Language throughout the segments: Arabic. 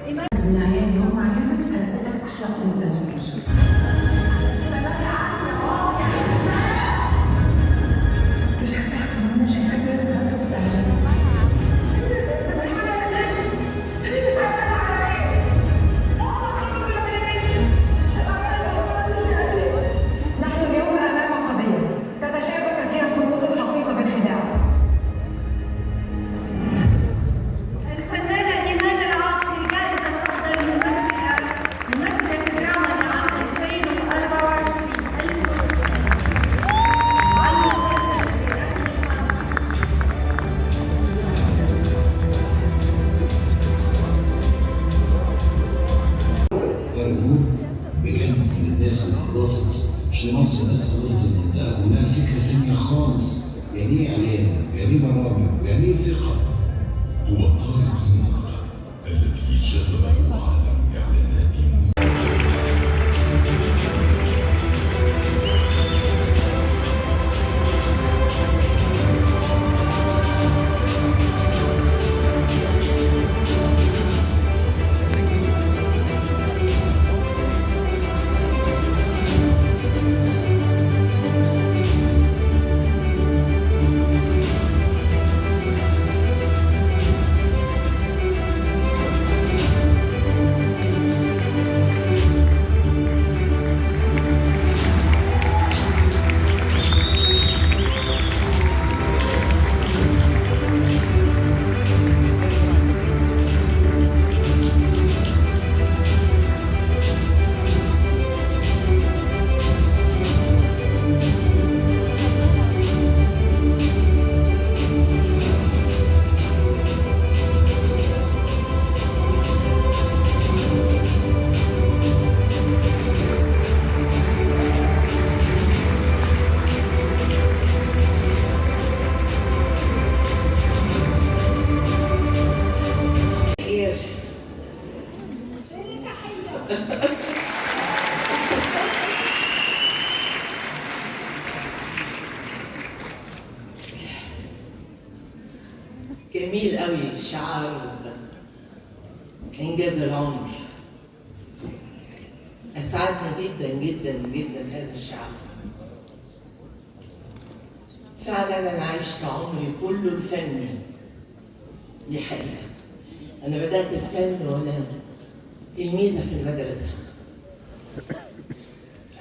إن عيالي هم عيالك أنا أسأل أحلق للتزويج. مش هتحكم أنا شايفاك لازم تبقى نحن اليوم أمام قضية تتشابك فيها خطوط الحقيقة بالخداع. الفنانة إيمان العاصي جائزة أفضل ممثلة دراما لعام 2024 عن مسلسل أرجو بجد من الناس اللي أضافت عشان مصر بس أضافت المنطقة كلها فكرة تانية خالص. يعني إيه إعلام؟ يعني إيه برامج؟ يعني إيه ثقة؟ هو طارق نور الذي جذبه عالم الإعلانات. جميل قوي شعار إنجاز العمر. أسعدني جدا جدا جدا هذا الشعار. فعلا أنا عشت عمري كله الفني، دي حقيقة. أنا بدأت الفن وأنا تلميذة في المدرسة،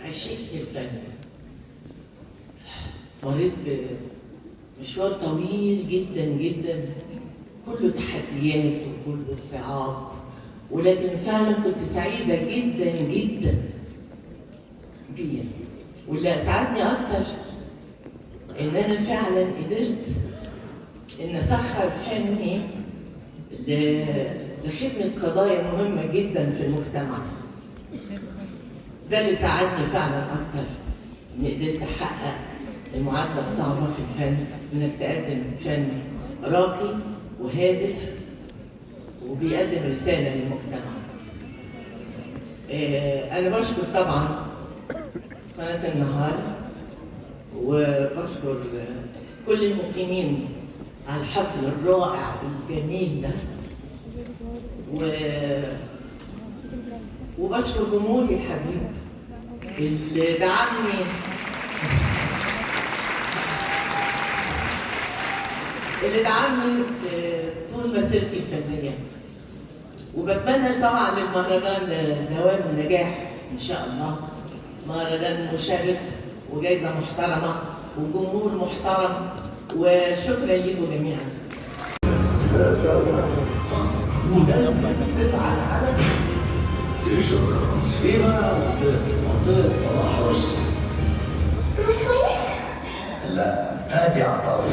عشقت الفن، مريت بمشوار طويل جدا جدا كله تحديات وكله صعاب، ولكن فعلا كنت سعيدة جدا جدا بيه. واللي أسعدني أكتر إن أنا فعلا قدرت إن أسخر فني لخدمة قضايا مهمة جدا في المجتمع. ده اللي ساعدني فعلا أكتر، إني قدرت أحقق المعادلة الصعبة في الفن، إنك تقدم فن راقي وهادف وبيقدم رسالة للمجتمع. أنا بشكر طبعا قناة النهار، وبشكر كل المقيمين على الحفل الرائع الجميل ده، وبشكر جمهوري الحبيب اللي دعمني في طول مسيرتي الفنية. وبتمنى طبعا للمهرجان دوام النجاح ان شاء الله. مهرجان مشرف وجائزة محترمة وجمهور محترم، وشكرا لكم جميعا. مدرس على العدد تشرب سفيرة منطقة صلاح رشدي. لا، فادي عطاوي.